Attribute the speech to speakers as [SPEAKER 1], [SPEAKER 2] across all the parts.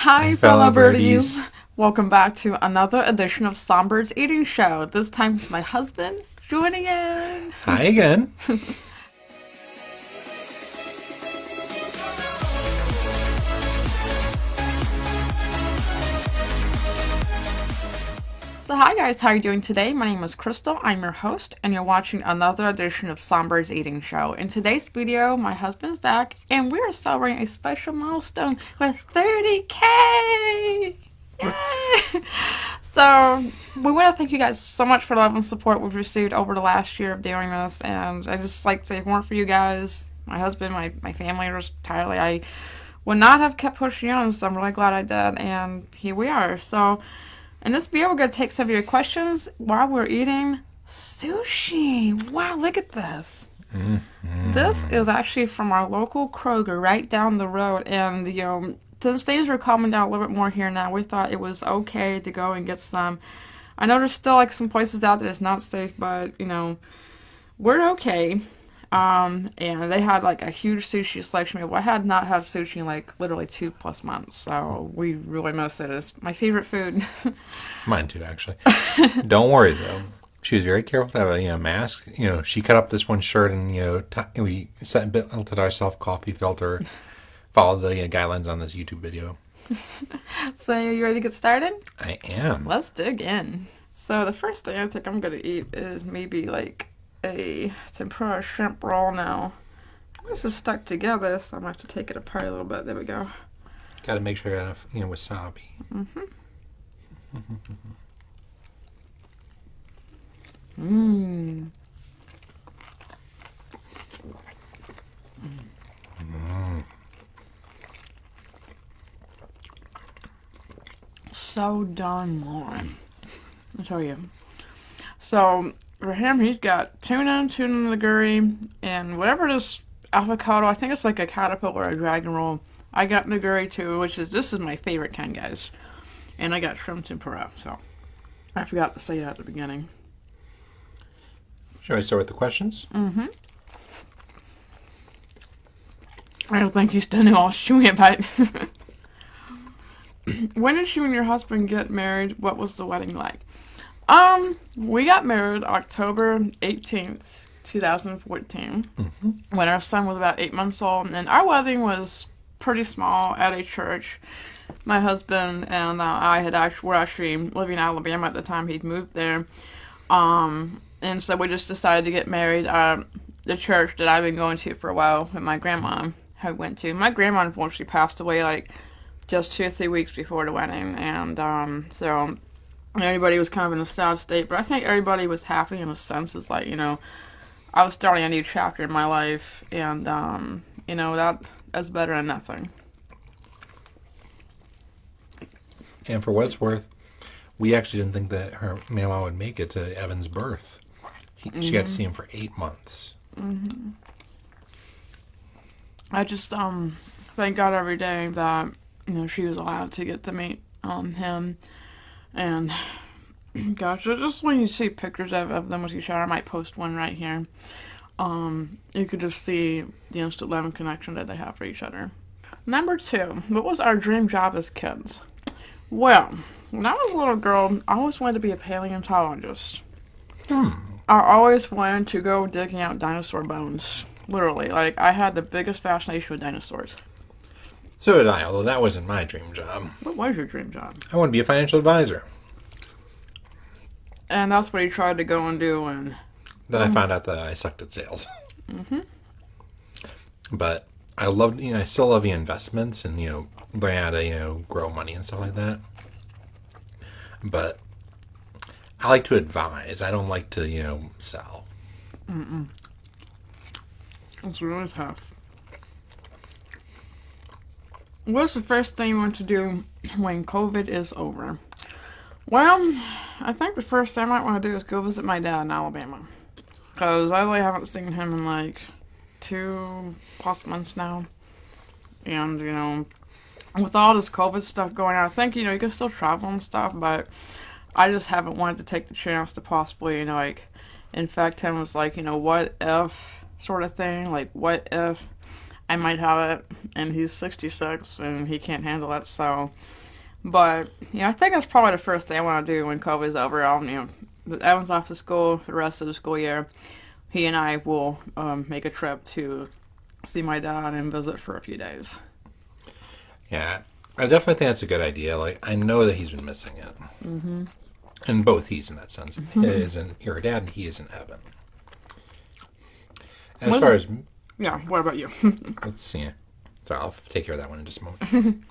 [SPEAKER 1] Hi, fellow birdies. Welcome back to another edition of Songbyrd's Eating Show. This time with my husband joining in.
[SPEAKER 2] Hi again.
[SPEAKER 1] So hi guys, how are you doing today? My name is Crystal, I'm your host, and you're watching another edition of Songbyrd Eating Show. In today's video, my husband's back, and we are celebrating a special milestone with 30K! Yay! So, we want to thank you guys so much for the love and support we've received over the last year of doing this, and I just like to say, if it weren't for you guys, my husband, my family, just entirely, I would not have kept pushing on, so I'm really glad I did, and here we are. So, in this video, we're going to take some of your questions while we're eating sushi. Wow, look at this. This is actually from our local Kroger right down the road. And, you know, those things are calming down a little bit more here now. We thought it was okay to go and get some. I know there's still, like, some places out there that's not safe, but, you know, we're okay. And they had like a huge sushi selection. I had not had sushi in like literally 2+ months, so we really miss it. It's my favorite food.
[SPEAKER 2] Mine too, actually. Don't worry though. She was very careful to have a mask. She cut up this one shirt and we built ourselves coffee filter. Followed the guidelines on this YouTube video.
[SPEAKER 1] So are you ready to get started?
[SPEAKER 2] I am.
[SPEAKER 1] Let's dig in. So the first thing I think I'm gonna eat is maybe like a tempura shrimp roll now. This is stuck together, so I'm gonna have to take it apart a little bit. There we go.
[SPEAKER 2] Gotta make sure I got enough, wasabi.
[SPEAKER 1] So darn warm. I tell you. So for him, he's got tuna nigiri, and whatever this avocado, I think it's like a caterpillar or a dragon roll. I got nigiri too, this is my favorite kind, guys. And I got shrimp tempura, so I forgot to say that at the beginning.
[SPEAKER 2] Should I start with the questions?
[SPEAKER 1] I don't think you still knew I was chewing it, but when did you and your husband get married? What was the wedding like? We got married October 18th, 2014, when our son was about 8 months old, and our wedding was pretty small at a church. My husband and were actually living in Alabama at the time. He'd moved there, and so we just decided to get married at the church that I've been going to for a while that my grandma had went to. My grandma unfortunately passed away like just 2 or 3 weeks before the wedding, and so everybody was kind of in a sad state, but I think everybody was happy in a sense. It's like, I was starting a new chapter in my life, and, that's better than nothing.
[SPEAKER 2] And for what it's worth, we actually didn't think that her mama would make it to Evan's birth. She got to see him for 8 months.
[SPEAKER 1] I just, thank God every day that, she was allowed to get to meet, him. And gosh, just when you see pictures of them with each other, I might post one right here. You could just see the instant love and connection that they have for each other. Number 2, what was our dream job as kids? Well, when I was a little girl, I always wanted to be a paleontologist. I always wanted to go digging out dinosaur bones. Literally, like I had the biggest fascination with dinosaurs.
[SPEAKER 2] So did I, although that wasn't my dream job.
[SPEAKER 1] What was your dream job?
[SPEAKER 2] I want to be a financial advisor.
[SPEAKER 1] And that's what he tried to go and do, and
[SPEAKER 2] then I found out that I sucked at sales. But I loved, I still love the investments and, learning how to, grow money and stuff like that. But I like to advise. I don't like to, sell.
[SPEAKER 1] It's really tough. What's the first thing you want to do when COVID is over? Well, I think the first thing I might want to do is go visit my dad in Alabama. Because I really haven't seen him in like 2+ months now. And, with all this COVID stuff going on, I think, you can still travel and stuff, but I just haven't wanted to take the chance to possibly, infect him. Was like, what if sort of thing. Like, what if I might have it, and he's 66 and he can't handle it. So, but I think that's probably the first thing I want to do when COVID's over. Evan's off to school for the rest of the school year. He and I will make a trip to see my dad and visit for a few days.
[SPEAKER 2] Yeah, I definitely think that's a good idea. Like, I know that he's been missing it. Mm-hmm. And both he's in that sense. He is in your dad and he is in Evan. As far as...
[SPEAKER 1] Yeah, what about you?
[SPEAKER 2] Let's see. So I'll take care of that one in just a moment.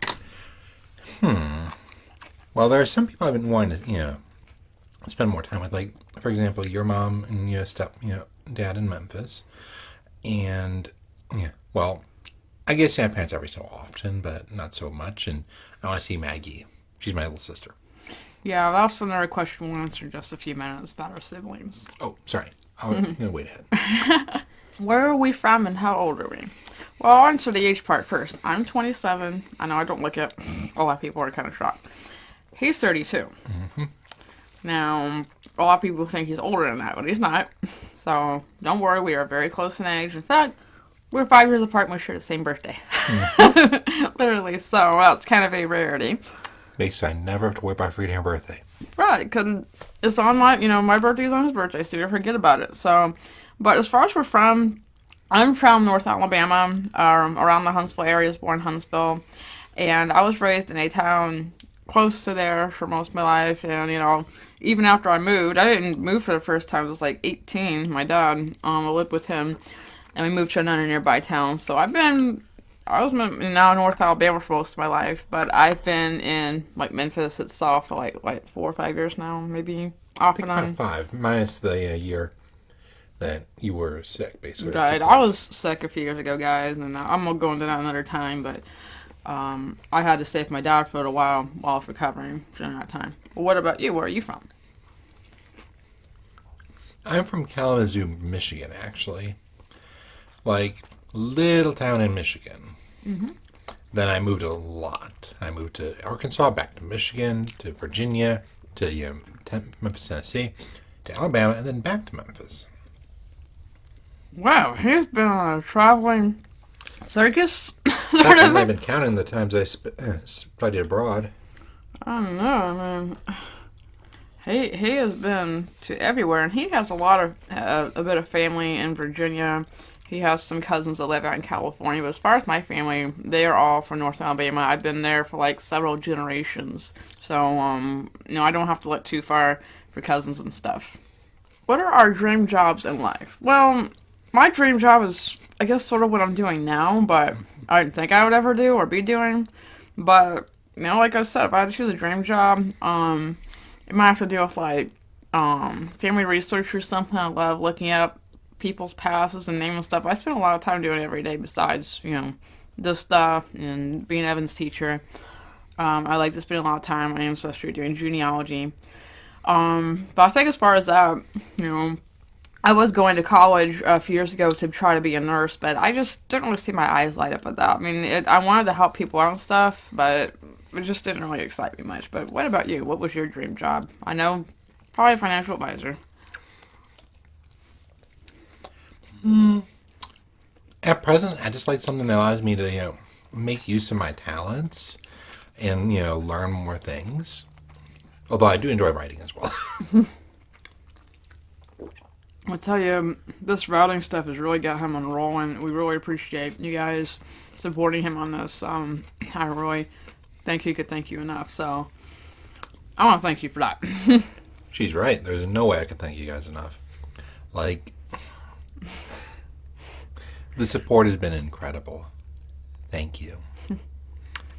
[SPEAKER 2] Well, there are some people I've been wanting to, spend more time with. Like, for example, your mom and dad in Memphis. And, well, I guess my parents every so often, but not so much. And I want to see Maggie. She's my little sister.
[SPEAKER 1] Yeah, that's another question we'll answer in just a few minutes about our siblings.
[SPEAKER 2] Oh, sorry. I'll wait ahead.
[SPEAKER 1] Where are we from and how old are we? Well, I'll answer the age part first. I'm 27. I know I don't look it. A lot of people are kind of shocked. He's 32. Mm-hmm. Now, a lot of people think he's older than that, but he's not. So, don't worry, we are very close in age. In fact, we're 5 years apart and we share the same birthday. Mm-hmm. Literally, so that's kind of a rarity.
[SPEAKER 2] Makes I never have to worry about forgetting her birthday.
[SPEAKER 1] Right, because it's on my birthday's on his birthday, so you don't forget about it. So, but as far as we're from, I'm from North Alabama, around the Huntsville area. I was born in Huntsville, and I was raised in a town close to there for most of my life. And even after I moved, I didn't move for the first time. I was like 18. My dad, I lived with him, and we moved to another nearby town. So I was now in North Alabama for most of my life, but I've been in like Memphis itself for like 4 or 5 years now, maybe off and on.
[SPEAKER 2] 5, minus the year that you were sick, basically.
[SPEAKER 1] Right, I was sick a few years ago, guys, and I'm gonna go into that another time. But I had to stay with my dad for a little while I was recovering during that time. Well, what about you? Where are you from?
[SPEAKER 2] I'm from Kalamazoo, Michigan, actually. Like, little town in Michigan. Mm-hmm. Then I moved a lot. I moved to Arkansas, back to Michigan, to Virginia, to Memphis, Tennessee, to Alabama, and then back to Memphis.
[SPEAKER 1] Wow, he's been on a traveling circus.
[SPEAKER 2] Actually, I've been counting the times I studied abroad.
[SPEAKER 1] I don't know. I mean, he has been to everywhere, and he has a bit of family in Virginia. He has some cousins that live out in California, but as far as my family, they are all from North Alabama. I've been there for like several generations, so I don't have to look too far for cousins and stuff. What are our dream jobs in life? Well, my dream job is, I guess, sort of what I'm doing now, but I didn't think I would ever do or be doing. But like I said, if I had to choose a dream job, it might have to do with like family research or something. I love looking up people's pasts and naming stuff. I spend a lot of time doing it every day besides, this stuff and being Evan's teacher. I like to spend a lot of time on ancestry doing genealogy. But I think as far as that, I was going to college a few years ago to try to be a nurse, but I just didn't really see my eyes light up at that. I mean, I wanted to help people out and stuff, but it just didn't really excite me much. But what about you? What was your dream job? I know, probably a financial advisor.
[SPEAKER 2] At present, I just like something that allows me to, make use of my talents and, learn more things. Although I do enjoy writing as well.
[SPEAKER 1] I'll tell you, this routing stuff has really got him on rolling. We really appreciate you guys supporting him on this. I really think he could thank you enough. So I want to thank you for that.
[SPEAKER 2] She's right. There's no way I can thank you guys enough. Like, the support has been incredible. Thank you.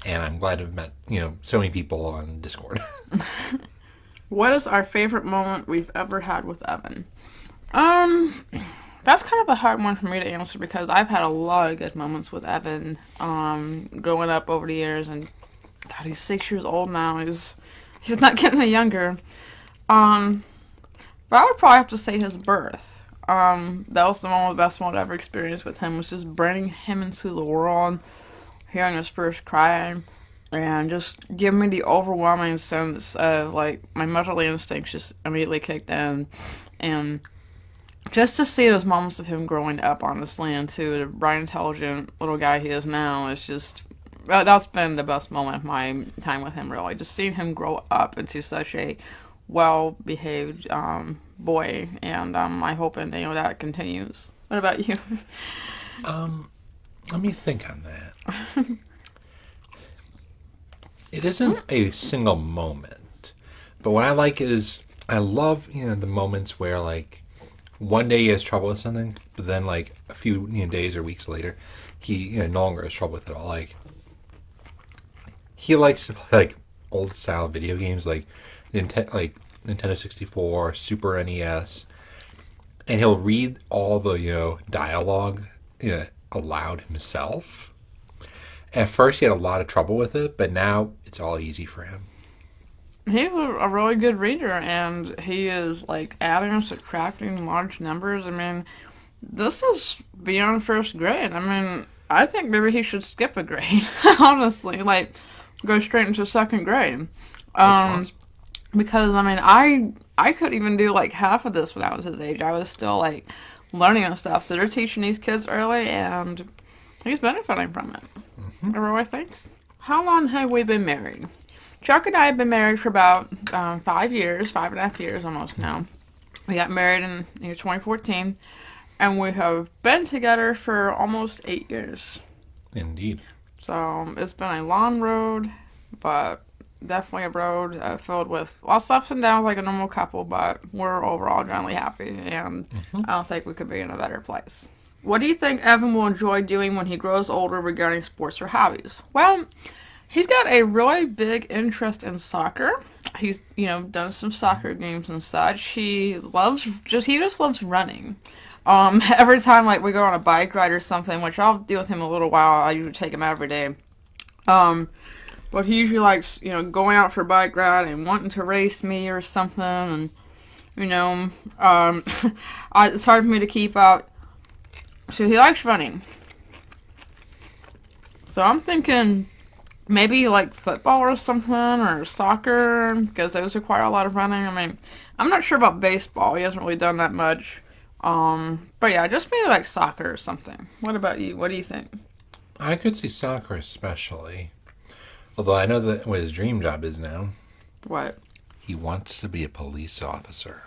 [SPEAKER 2] And I'm glad to have met, so many people on Discord.
[SPEAKER 1] What is our favorite moment we've ever had with Evan? That's kind of a hard one for me to answer because I've had a lot of good moments with Evan, growing up over the years, and God, he's 6 years old now. He's not getting any younger. But I would probably have to say his birth. That was the best one I've ever experienced with him, was just bringing him into the world, hearing his first cry, and just giving me the overwhelming sense of, like, my motherly instincts just immediately kicked in, and just to see those moments of him growing up on this land too, the bright, intelligent little guy he is now, is just that's been the best moment of my time with him. Really, just seeing him grow up into such a well-behaved boy, and I hope and that continues. What about you?
[SPEAKER 2] Let me think on that. It isn't a single moment, but what I like is I love the moments where like one day he has trouble with something, but then like a few days or weeks later, he no longer has trouble with it all. Like he likes to play like old style video games like Nintendo 64, Super NES, and he'll read all the dialogue aloud himself. At first, he had a lot of trouble with it, but now it's all easy for him.
[SPEAKER 1] He's a really good reader, and he is like adding and subtracting large numbers. I mean, this is beyond first grade. I mean, I think maybe he should skip a grade, honestly, like go straight into second grade. Because I mean, I couldn't even do like half of this when I was his age. I was still like learning and stuff. So they're teaching these kids early, and he's benefiting from it. Mm-hmm. Everyone thinks. How long have we been married? Chuck and I have been married for about 5 years, 5.5 years almost now. We got married in 2014, and we have been together for almost 8 years.
[SPEAKER 2] Indeed.
[SPEAKER 1] So it's been a long road, but definitely a road filled with lots of ups and downs like a normal couple, but we're overall generally happy, and I don't think we could be in a better place. What do you think Evan will enjoy doing when he grows older regarding sports or hobbies? Well, he's got a really big interest in soccer. He's, done some soccer games and such. He just loves running. Every time like we go on a bike ride or something, which I'll do with him a little while, I usually take him every day. But he usually likes, going out for a bike ride and wanting to race me or something, and it's hard for me to keep up. So he likes running. So I'm thinking maybe like football or something, or soccer, because those require a lot of running. I mean, I'm not sure about baseball. He hasn't really done that much. But yeah, just maybe like soccer or something. What about you? What do you think?
[SPEAKER 2] I could see soccer especially. Although I know that what his dream job is now.
[SPEAKER 1] What?
[SPEAKER 2] He wants to be a police officer.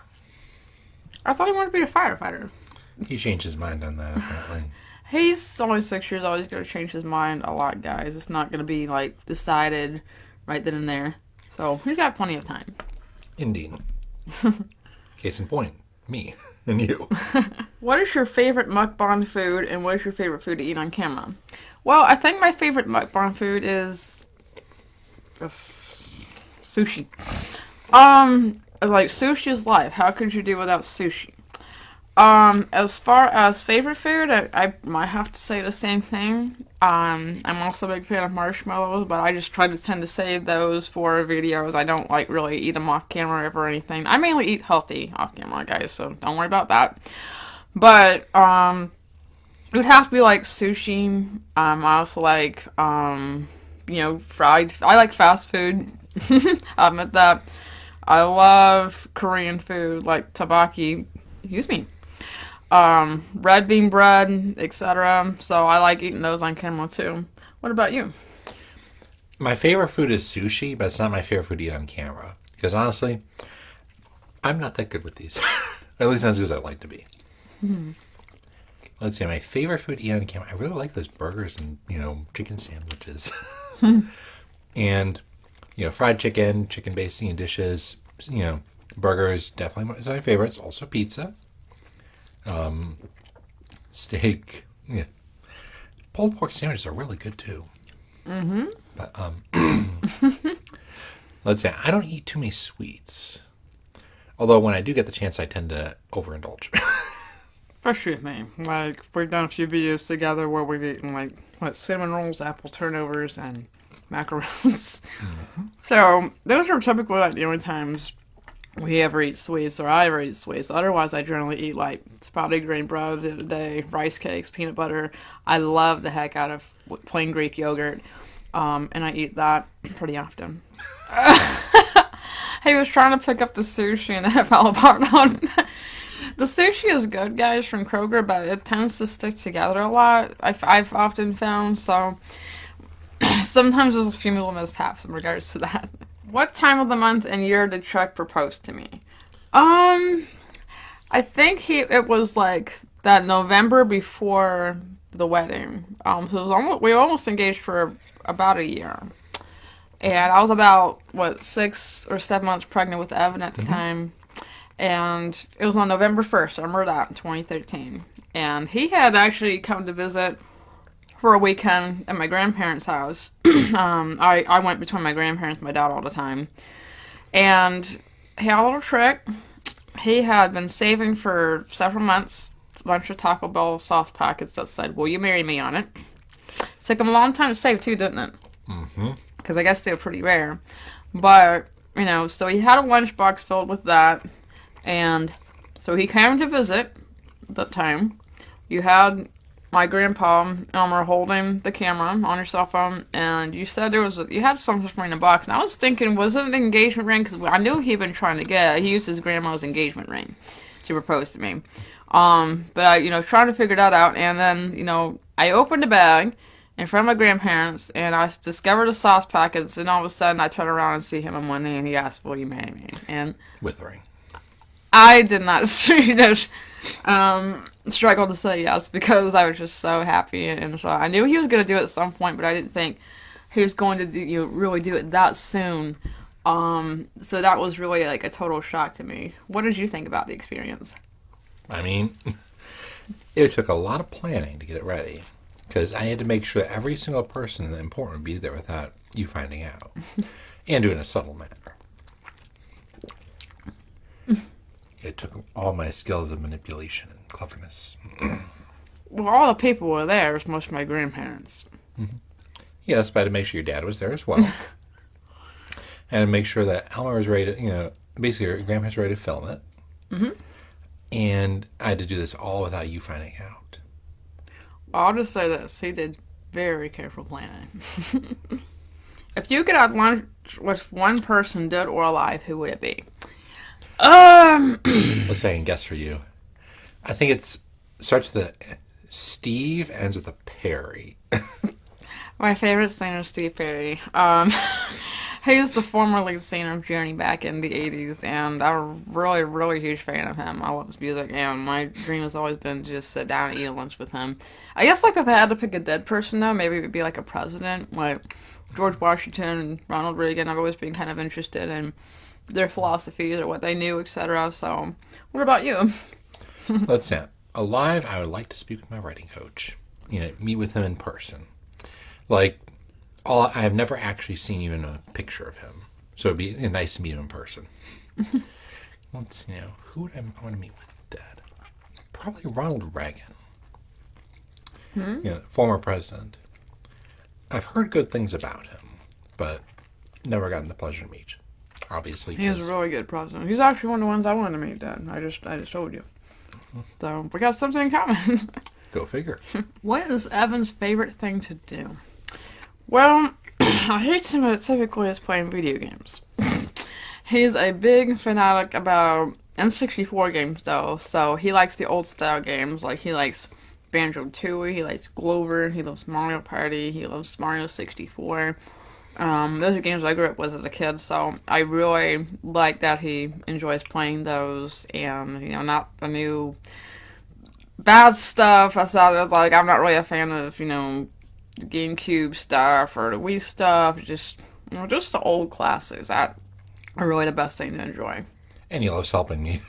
[SPEAKER 1] I thought he wanted to be a firefighter.
[SPEAKER 2] He changed his mind on that, apparently.
[SPEAKER 1] He's only 6 years old. He's going to change his mind a lot, guys. It's not going to be, like, decided right then and there. So, he's got plenty of time.
[SPEAKER 2] Indeed. Case in point, me and you.
[SPEAKER 1] What is your favorite mukbang food, and what is your favorite food to eat on camera? Well, I think my favorite mukbang food is sushi. Like, sushi is life. How could you do without sushi? As far as favorite food, I might have to say the same thing. I'm also a big fan of marshmallows, but I just tend to save those for videos. I don't like really eat them off camera or anything. I mainly eat healthy off camera, guys, so don't worry about that. But, it would have to be like sushi. I also like, fried. I like fast food. I'll admit that. I love Korean food, like takoyaki. Excuse me. Red bean bread, etc. So I like eating those on camera too. What about you?
[SPEAKER 2] My favorite food is sushi, but it's not my favorite food to eat on camera. Because honestly, I'm not that good with these. Or at least not as good as I'd like to be. Let's see, my favorite food to eat on camera. I really like those burgers and, chicken sandwiches. And, fried chicken, chicken basting dishes, burgers, definitely is my favorites. Also pizza. Steak. Yeah. Pulled pork sandwiches are really good too. Mm-hmm. But, let's say, I don't eat too many sweets. Although when I do get the chance, I tend to overindulge.
[SPEAKER 1] Especially with me. Like, we've done a few videos together where we've eaten, cinnamon rolls, apple turnovers, and macarons. Mm-hmm. So, those are typically, the only times we ever eat sweets, or I ever eat sweets. Otherwise, I generally eat, sprouted grain breads the other day, rice cakes, peanut butter. I love the heck out of plain Greek yogurt, and I eat that pretty often. He was trying to pick up the sushi, and then it fell apart on The sushi is good, guys, from Kroger, but it tends to stick together a lot. I've often found, so sometimes there's a few little mishaps in regards to that. What time of the month and year did Chuck propose to me? Um, I think it was like that November before the wedding. So it was almost, we were almost engaged for about a year. And I was about, what, 6 or 7 months pregnant with Evan at the time. And it was on November 1st, I remember that, 2013. And he had actually come to visit for a weekend at my grandparents' house. I went between my grandparents and my dad all the time. And he had a little trick. He had been saving for several months a bunch of Taco Bell sauce packets that said, "Will you marry me?" on it. Took him a long time to save, too, didn't it?
[SPEAKER 2] Mm-hmm.
[SPEAKER 1] Because I guess they were pretty rare. But, so he had a lunchbox filled with that. And so he came to visit at that time. You had my grandpa, Elmer, holding the camera on your cell phone. And you said you had something for me in the box. And I was thinking, was it an engagement ring? Because I knew he'd been trying to get. He used his grandma's engagement ring to propose to me. But I, trying to figure that out. And then, I opened the bag in front of my grandparents, and I discovered the sauce packets, and all of a sudden I turn around and see him on one knee, and he asked, "Will you marry me?" And
[SPEAKER 2] With the ring.
[SPEAKER 1] I did not, struggle to say yes, because I was just so happy, and so I knew he was going to do it at some point, but I didn't think he was going to really do it that soon. So that was really like a total shock to me. What did you think about the experience?
[SPEAKER 2] I mean, it took a lot of planning to get it ready. Because I had to make sure that every single person that important would be there without you finding out. And do it in a subtle manner. It took all my skills of manipulation and cleverness.
[SPEAKER 1] Well, all the people were there. It was most of my grandparents.
[SPEAKER 2] Mm-hmm. Yes, but I had to make sure your dad was there as well. And to make sure that Elmer was ready to, basically your grandparents were ready to film it.
[SPEAKER 1] Mm-hmm.
[SPEAKER 2] And I had to do this all without you finding out.
[SPEAKER 1] I'll just say this. He did very careful planning. If you could have lunch with one person, dead or alive, who would it be?
[SPEAKER 2] Let's say I can guess for you. I think it starts with a Steve, ends with a Perry.
[SPEAKER 1] My favorite singer is Steve Perry. He was the former lead singer of Journey back in the 80s, and I'm a really, really huge fan of him. I love his music, and my dream has always been to just sit down and eat lunch with him. I guess, if I had to pick a dead person, though, maybe it would be like a president, like George Washington and Ronald Reagan. I've always been kind of interested in their philosophies or what they knew, etc. So, what about you?
[SPEAKER 2] Let's say, alive, I would like to speak with my writing coach. Meet with him in person. I have never actually seen even a picture of him, so it'd be nice to meet him in person. Let's see now, who would I want to meet with dead? Probably Ronald Reagan. Former president. I've heard good things about him, but never gotten the pleasure to meet. Obviously,
[SPEAKER 1] he was a really good president. He's actually one of the ones I wanted to meet, Dad. I just told you. So we got something in common.
[SPEAKER 2] Go figure.
[SPEAKER 1] What is Evan's favorite thing to do? Well, I hate to admit it, typically it's playing video games. He's a big fanatic about N64 games, though, so he likes the old style games. He likes Banjo-Tooie, he likes Glover, he loves Mario Party, he loves Mario 64. Those are games I grew up with as a kid, so I really like that he enjoys playing those, and, not the new bad stuff. I'm not really a fan of, the GameCube stuff or the Wii stuff, just the old classics. That are really the best thing to enjoy.
[SPEAKER 2] And he loves helping me.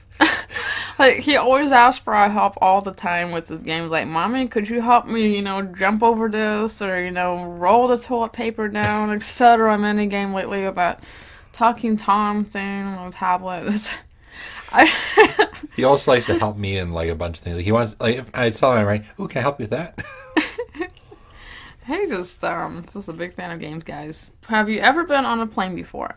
[SPEAKER 1] He always asks for our help all the time with his games. "Mommy, could you help me, jump over this, or, roll the toilet paper down, etc." I'm in a game lately with that Talking Tom thing on the tablet.
[SPEAKER 2] He also likes to help me in, a bunch of things. He wants, if I tell him, right, "Ooh, can I help you with that?"
[SPEAKER 1] Hey, just a big fan of games, guys. Have you ever been on a plane before?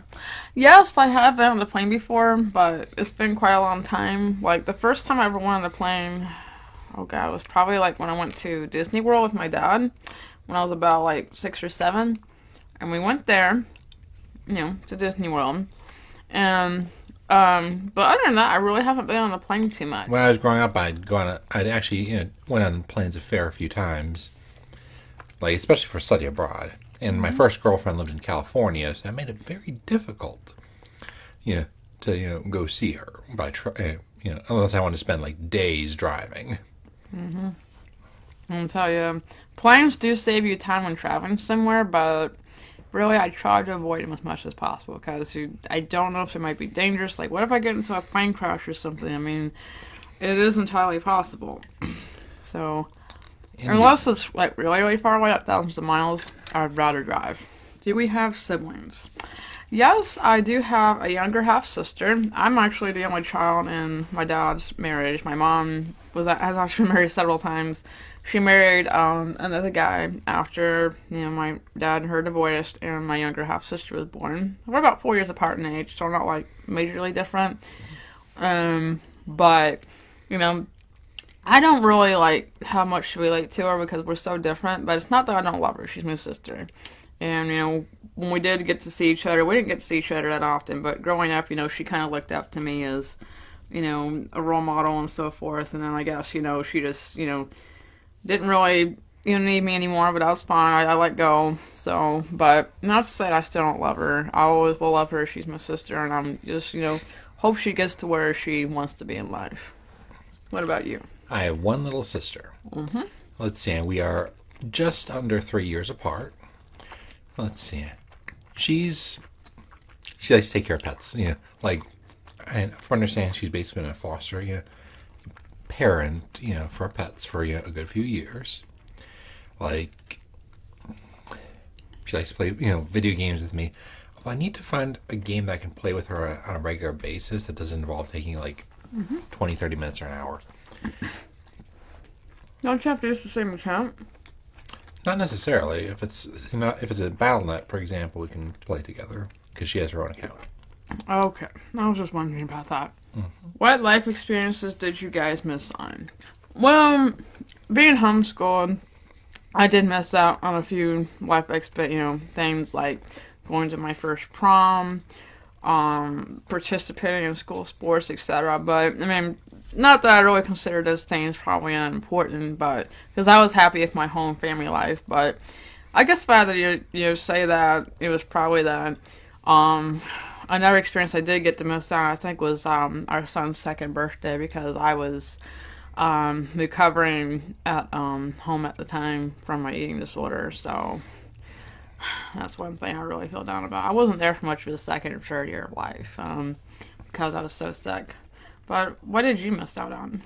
[SPEAKER 1] Yes, I have been on a plane before, but it's been quite a long time. The first time I ever went on a plane, oh god, it was probably when I went to Disney World with my dad when I was about 6 or 7, and we went there, to Disney World, and But other than that, I really haven't been on a plane too much.
[SPEAKER 2] When I was growing up, I'd actually went on planes a fair few times, like especially for study abroad. And my first girlfriend lived in California, so that made it very difficult, to go see her unless I wanted to spend like days driving.
[SPEAKER 1] I'll tell you, planes do save you time when traveling somewhere, but really I try to avoid them as much as possible because I don't know if it might be dangerous. Like, what if I get into a plane crash or something? I mean, it is entirely possible. So, unless it's like really, really far away, like thousands of miles, I'd rather drive. Do we have siblings? Yes, I do have a younger half sister. I'm actually the only child in my dad's marriage. My mom has actually married several times. She married another guy after my dad and her divorced, and my younger half sister was born. We're about 4 years apart in age, so we're not like majorly different. But I don't really like how much to relate to her because we're so different. But it's not that I don't love her; she's my sister. And when we did get to see each other, we didn't get to see each other that often. But growing up, she kind of looked up to me as a role model and so forth. And then I guess she just didn't really need me anymore. But I was fine. I let go. So, but not to say that I still don't love her. I always will love her. She's my sister, and I'm just hope she gets to where she wants to be in life. What about you?
[SPEAKER 2] I have one little sister. Let's see, we are just under 3 years apart. Let's see. She likes to take care of pets. Like, and from understanding, she's basically been a foster parent, for pets for a good few years. Like, she likes to play, video games with me. Well, I need to find a game that I can play with her on a regular basis that doesn't involve taking like 20, 30 minutes or an hour.
[SPEAKER 1] Don't you have to use the same account?
[SPEAKER 2] Not necessarily. If it's a BattleNet, for example, we can play together because she has her own account.
[SPEAKER 1] Okay, I was just wondering about that. What life experiences did you guys miss on? Well, being homeschooled, I did miss out on a few life things like going to my first prom, participating in school sports, etc. But I mean, not that I really consider those things probably unimportant, but because I was happy with my home family life. But I guess rather you say that it was probably that. Another experience I did get to miss out, I think, was our son's second birthday because I was recovering at home at the time from my eating disorder. So that's one thing I really feel down about. I wasn't there for much of the second and third year of life because I was so sick. But what did you miss out on?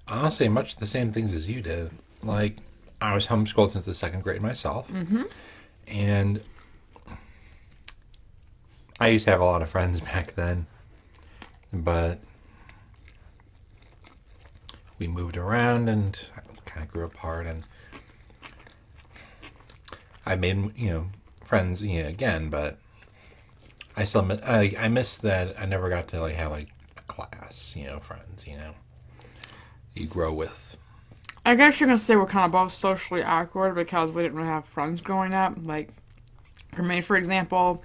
[SPEAKER 2] I'll say much the same things as you did. Like, I was homeschooled since the second grade myself. And I used to have a lot of friends back then. But we moved around and kind of grew apart. And I made, friends, again. But I still I miss that I never got to, have, class, friends, you grow with.
[SPEAKER 1] I guess you can say we're kind of both socially awkward because we didn't really have friends growing up. Like, for me, for example,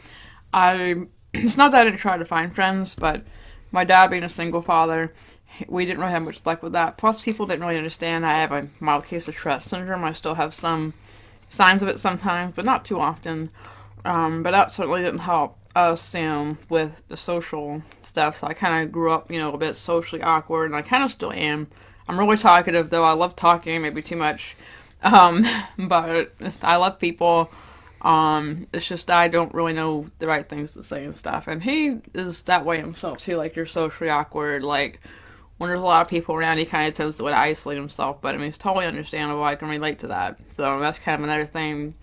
[SPEAKER 1] it's not that I didn't try to find friends, but my dad being a single father, we didn't really have much luck with that. Plus, people didn't really understand I have a mild case of Tourette syndrome. I still have some signs of it sometimes, but not too often. But that certainly didn't help us, with the social stuff. So I kind of grew up, a bit socially awkward, and I kind of still am. I'm really talkative, though. I love talking, maybe too much. But I love people. It's just I don't really know the right things to say and stuff. And he is that way himself, too. Like, you're socially awkward. Like, when there's a lot of people around, he kind of tends to isolate himself. But, I mean, it's totally understandable. I can relate to that. So that's kind of another thing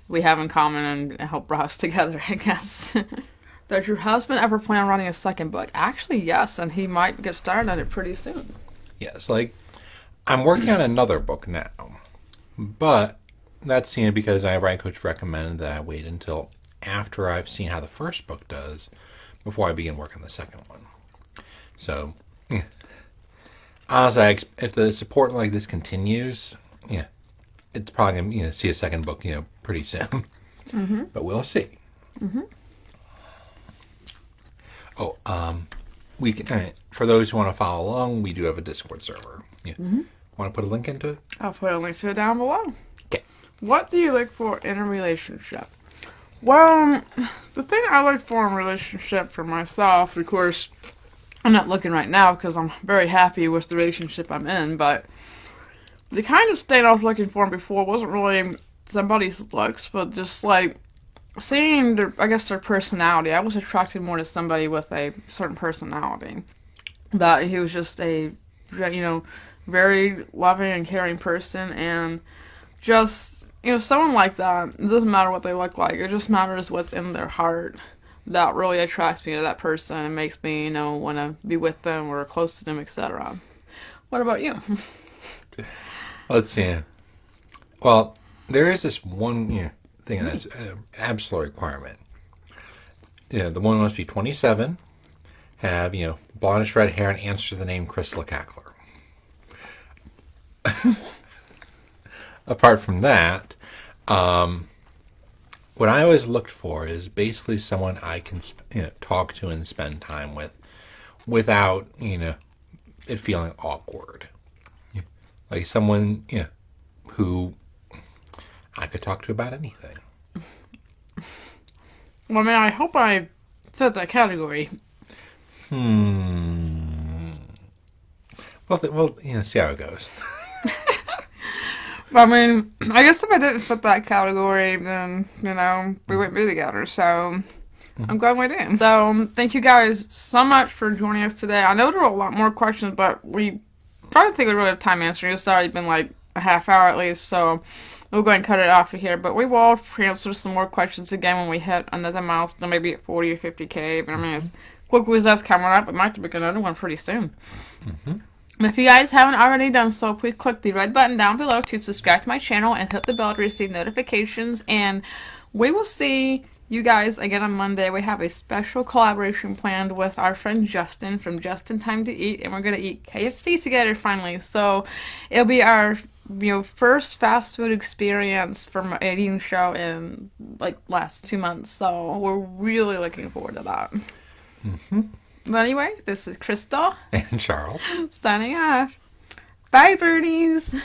[SPEAKER 1] we have in common and help brought us together, I guess. Does your husband ever plan on writing a second book? Actually, yes, and he might get started on it pretty soon.
[SPEAKER 2] Yes, I'm working on another book now, but that's because my writing coach recommended that I wait until after I've seen how the first book does before I begin work on the second one. So, honestly, if the support like this continues, it's probably going to see a second book, pretty soon. But we'll see. Oh, we can, for those who want to follow along, we do have a Discord server. Yeah. Want to put a link into it?
[SPEAKER 1] I'll put a link to it down below.
[SPEAKER 2] Okay.
[SPEAKER 1] What do you look for in a relationship? Well, the thing I look for in a relationship for myself, of course, I'm not looking right now because I'm very happy with the relationship I'm in, but the kind of state I was looking for before wasn't really somebody's looks, but just like seeing their, I guess, their personality. I was attracted more to somebody with a certain personality. That he was just a, very loving and caring person, and just, someone like that, it doesn't matter what they look like, it just matters what's in their heart. That really attracts me to that person and makes me, want to be with them or close to them, etc. What about you?
[SPEAKER 2] Let's see. Well, there is this one thing that's an absolute requirement. The woman must be 27, have, blondish red hair, and answer the name Crystal Cackler. Apart from that, what I always looked for is basically someone I can talk to and spend time with without, it feeling awkward. Like someone, who I could talk to about anything.
[SPEAKER 1] Well, I mean, I hope I fit that category.
[SPEAKER 2] Well, see how it goes.
[SPEAKER 1] I mean, I guess if I didn't fit that category, then, we wouldn't be together, so I'm glad we did. So, thank you guys so much for joining us today. I know there were a lot more questions, but we probably think we really have time answering. It's already been like a half hour at least, so we'll go ahead and cut it off of here. But we will answer some more questions again when we hit another milestone, maybe at 40 or 50K. But I mean, as quickly as that's coming up, it might be another one pretty soon. If you guys haven't already done so, please click the red button down below to subscribe to my channel and hit the bell to receive notifications. And we will see you guys again on Monday. We have a special collaboration planned with our friend Justin from Just in Time to Eat, and we're going to eat KFC together finally. So it'll be our first fast food experience from an eating show in like last 2 months. So we're really looking forward to that. But anyway, this is Crystal
[SPEAKER 2] And Charles.
[SPEAKER 1] signing off. Bye, birdies.